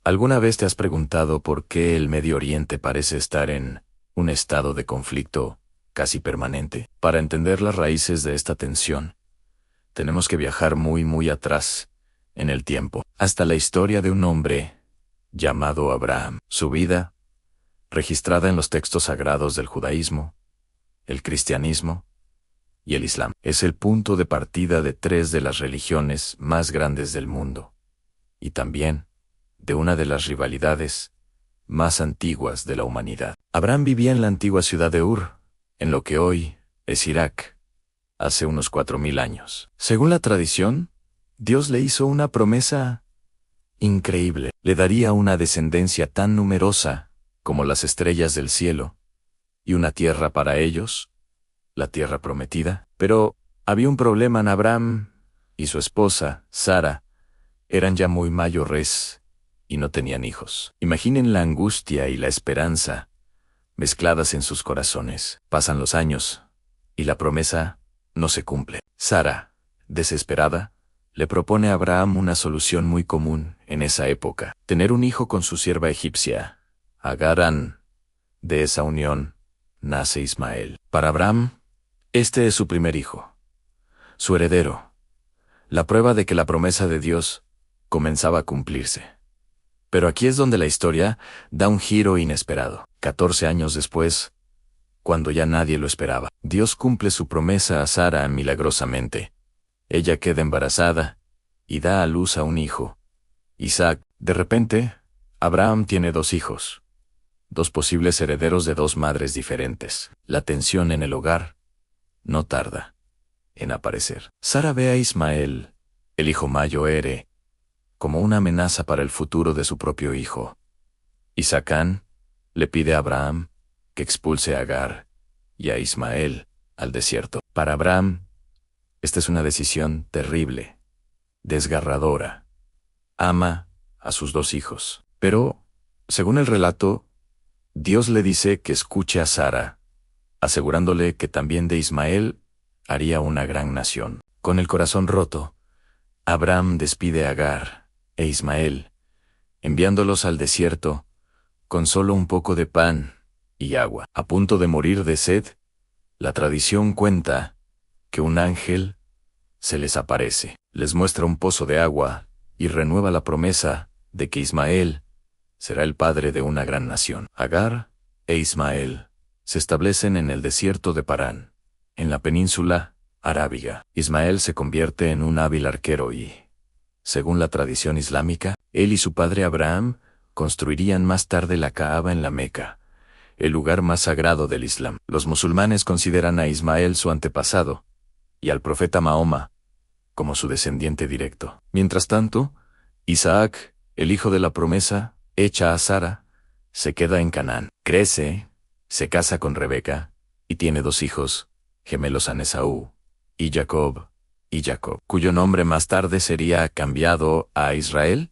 ¿Alguna vez te has preguntado por qué el Medio Oriente parece estar en un estado de conflicto casi permanente? Para entender las raíces de esta tensión, tenemos que viajar muy atrás en el tiempo, hasta la historia de un hombre llamado Abraham. Su vida, registrada en los textos sagrados del judaísmo, el cristianismo y el islam, es el punto de partida de tres de las religiones más grandes del mundo, y también de una de las rivalidades más antiguas de la humanidad. Abraham vivía en la antigua ciudad de Ur, en lo que hoy es Irak, hace unos 4000 años. Según la tradición, Dios le hizo una promesa increíble. Le daría una descendencia tan numerosa como las estrellas del cielo, y una tierra para ellos, la tierra prometida. Pero había un problema. En Abraham y su esposa, Sara, eran ya muy mayores y no tenían hijos. Imaginen la angustia y la esperanza mezcladas en sus corazones. Pasan los años y la promesa no se cumple. Sara, desesperada, le propone a Abraham una solución muy común en esa época: tener un hijo con su sierva egipcia, Agar. De esa unión nace Ismael. Para Abraham, este es su primer hijo, su heredero, la prueba de que la promesa de Dios comenzaba a cumplirse. Pero aquí es donde la historia da un giro inesperado. 14 años después, cuando ya nadie lo esperaba, Dios cumple su promesa a Sara milagrosamente. Ella queda embarazada y da a luz a un hijo, Isaac. De repente, Abraham tiene 2 hijos, 2 posibles herederos de 2 madres diferentes. La tensión en el hogar no tarda en aparecer. Sara ve a Ismael, el hijo mayor, como una amenaza para el futuro de su propio hijo. Isaac le pide a Abraham que expulse a Agar y a Ismael al desierto. Para Abraham, esta es una decisión terrible, desgarradora. Ama a sus 2 hijos. Pero, según el relato, Dios le dice que escuche a Sara, asegurándole que también de Ismael haría una gran nación. Con el corazón roto, Abraham despide a Agar e Ismael, enviándolos al desierto con solo un poco de pan y agua. A punto de morir de sed, la tradición cuenta que un ángel se les aparece, les muestra un pozo de agua y renueva la promesa de que Ismael será el padre de una gran nación. Agar e Ismael se establecen en el desierto de Parán, en la península arábiga. Ismael se convierte en un hábil arquero y, según la tradición islámica, él y su padre Abraham construirían más tarde la Kaaba en la Meca, el lugar más sagrado del Islam. Los musulmanes consideran a Ismael su antepasado y al profeta Mahoma como su descendiente directo. Mientras tanto, Isaac, el hijo de la promesa hecha a Sara, se queda en Canaán. Crece, se casa con Rebeca y tiene 2 hijos, gemelos a Esaú y Jacob, cuyo nombre más tarde sería cambiado a Israel.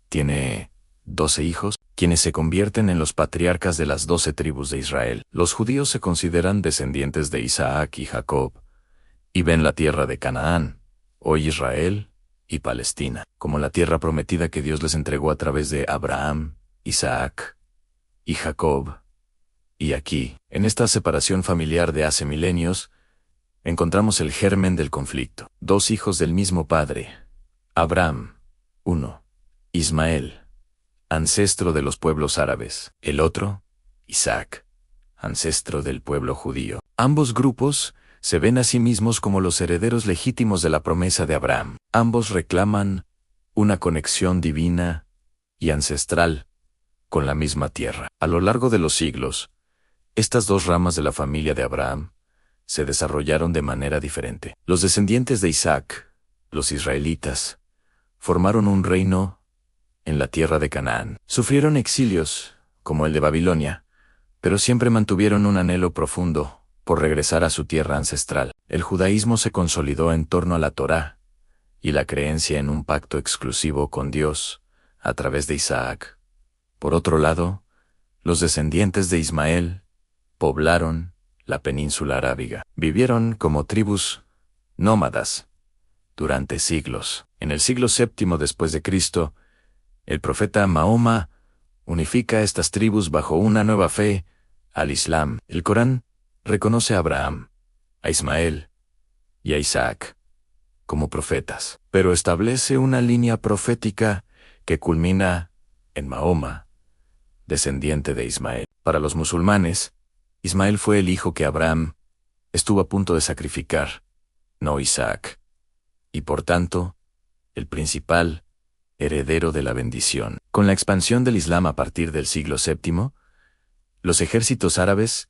Tiene 12 hijos, quienes se convierten en los patriarcas de las 12 tribus de Israel. Los judíos se consideran descendientes de Isaac y Jacob, y ven la tierra de Canaán, hoy Israel y Palestina, como la tierra prometida que Dios les entregó a través de Abraham, Isaac y Jacob. Y aquí, en esta separación familiar de hace milenios, encontramos el germen del conflicto. 2 hijos del mismo padre, Abraham, uno, Ismael, ancestro de los pueblos árabes; el otro, Isaac, ancestro del pueblo judío. Ambos grupos se ven a sí mismos como los herederos legítimos de la promesa de Abraham. Ambos reclaman una conexión divina y ancestral con la misma tierra. A lo largo de los siglos, estas 2 ramas de la familia de Abraham se desarrollaron de manera diferente. Los descendientes de Isaac, los israelitas, formaron un reino en la tierra de Canaán. Sufrieron exilios, como el de Babilonia, pero siempre mantuvieron un anhelo profundo por regresar a su tierra ancestral. El judaísmo se consolidó en torno a la Torá y la creencia en un pacto exclusivo con Dios a través de Isaac. Por otro lado, los descendientes de Ismael poblaron la península arábiga. Vivieron como tribus nómadas durante siglos. En el siglo VII después de Cristo, El profeta Mahoma unifica estas tribus bajo una nueva fe, al Islam. El Corán reconoce a Abraham, a Ismael y a Isaac como profetas, pero establece una línea profética que culmina en Mahoma, descendiente de Ismael. Para los musulmanes, Ismael fue el hijo que Abraham estuvo a punto de sacrificar, no Isaac, y por tanto, el principal heredero de la bendición. Con la expansión del Islam a partir del siglo VII, los ejércitos árabes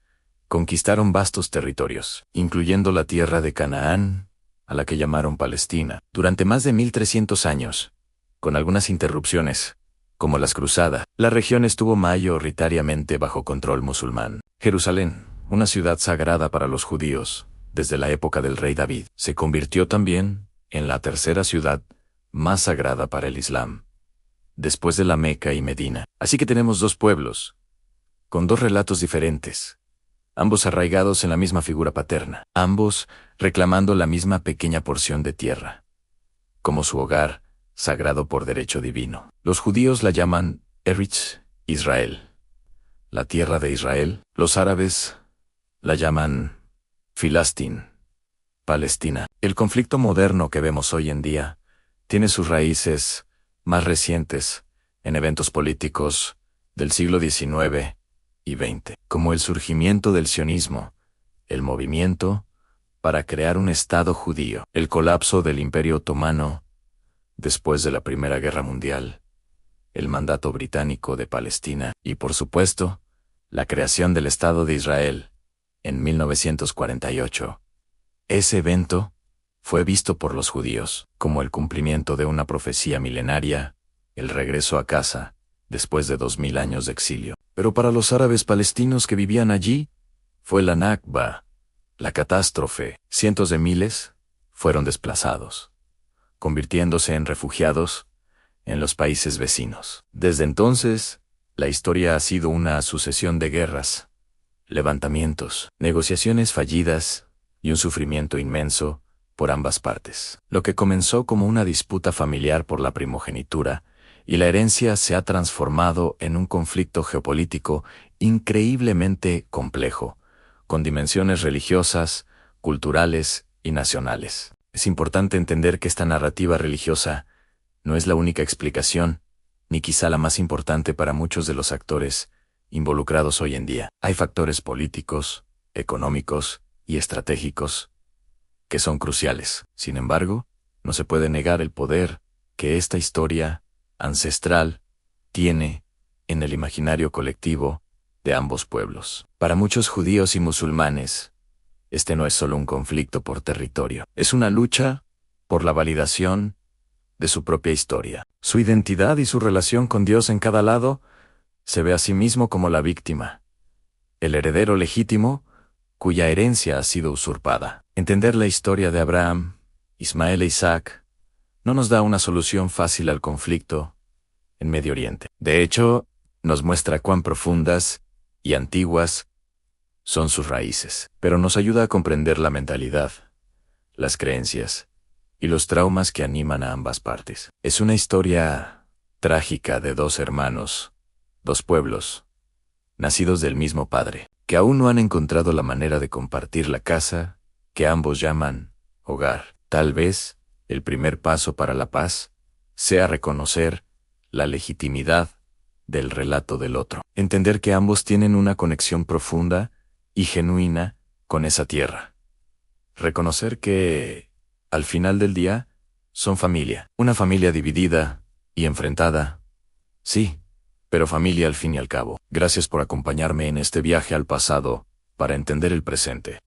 conquistaron vastos territorios, incluyendo la tierra de Canaán, a la que llamaron Palestina, durante más de 1300 años, con algunas interrupciones, como las cruzadas. La región estuvo mayoritariamente bajo control musulmán. Jerusalén, una ciudad sagrada para los judíos, desde la época del rey David, se convirtió también en la tercera ciudad más sagrada para el Islam, después de la Meca y Medina. Así que tenemos dos pueblos, con dos relatos diferentes, ambos arraigados en la misma figura paterna, ambos reclamando la misma pequeña porción de tierra, como su hogar, sagrado por derecho divino. Los judíos la llaman Eretz Israel, la tierra de Israel. Los árabes la llaman Filastín, Palestina. El conflicto moderno que vemos hoy en día tiene sus raíces más recientes en eventos políticos del siglo XIX y XX, como el surgimiento del sionismo, el movimiento para crear un Estado judío, el colapso del Imperio Otomano después de la Primera Guerra Mundial, el mandato británico de Palestina y, por supuesto, la creación del Estado de Israel en 1948. Ese evento fue visto por los judíos como el cumplimiento de una profecía milenaria, el regreso a casa después de 2000 años de exilio. Pero para los árabes palestinos que vivían allí, fue la Nakba, la catástrofe. Cientos de miles fueron desplazados, convirtiéndose en refugiados en los países vecinos. Desde entonces, la historia ha sido una sucesión de guerras, levantamientos, negociaciones fallidas y un sufrimiento inmenso por ambas partes. Lo que comenzó como una disputa familiar por la primogenitura y la herencia se ha transformado en un conflicto geopolítico increíblemente complejo, con dimensiones religiosas, culturales y nacionales. Es importante entender que esta narrativa religiosa no es la única explicación, ni quizá la más importante para muchos de los actores involucrados hoy en día. Hay factores políticos, económicos y estratégicos que son cruciales. Sin embargo, no se puede negar el poder que esta historia ancestral tiene en el imaginario colectivo de ambos pueblos. Para muchos judíos y musulmanes, este no es solo un conflicto por territorio, es una lucha por la validación de su propia historia. Su identidad y su relación con Dios en cada lado se ve a sí mismo como la víctima, el heredero legítimo cuya herencia ha sido usurpada. Entender la historia de Abraham, Ismael e Isaac no nos da una solución fácil al conflicto en Medio Oriente. De hecho, nos muestra cuán profundas y antiguas son sus raíces, pero nos ayuda a comprender la mentalidad, las creencias y los traumas que animan a ambas partes. Es una historia trágica de dos hermanos, dos pueblos, nacidos del mismo padre, que aún no han encontrado la manera de compartir la casa que ambos llaman hogar. Tal vez el primer paso para la paz sea reconocer la legitimidad del relato del otro. Entender que ambos tienen una conexión profunda y genuina con esa tierra. Reconocer que, al final del día, son familia. Una familia dividida y enfrentada. Sí, pero familia al fin y al cabo. Gracias por acompañarme en este viaje al pasado para entender el presente.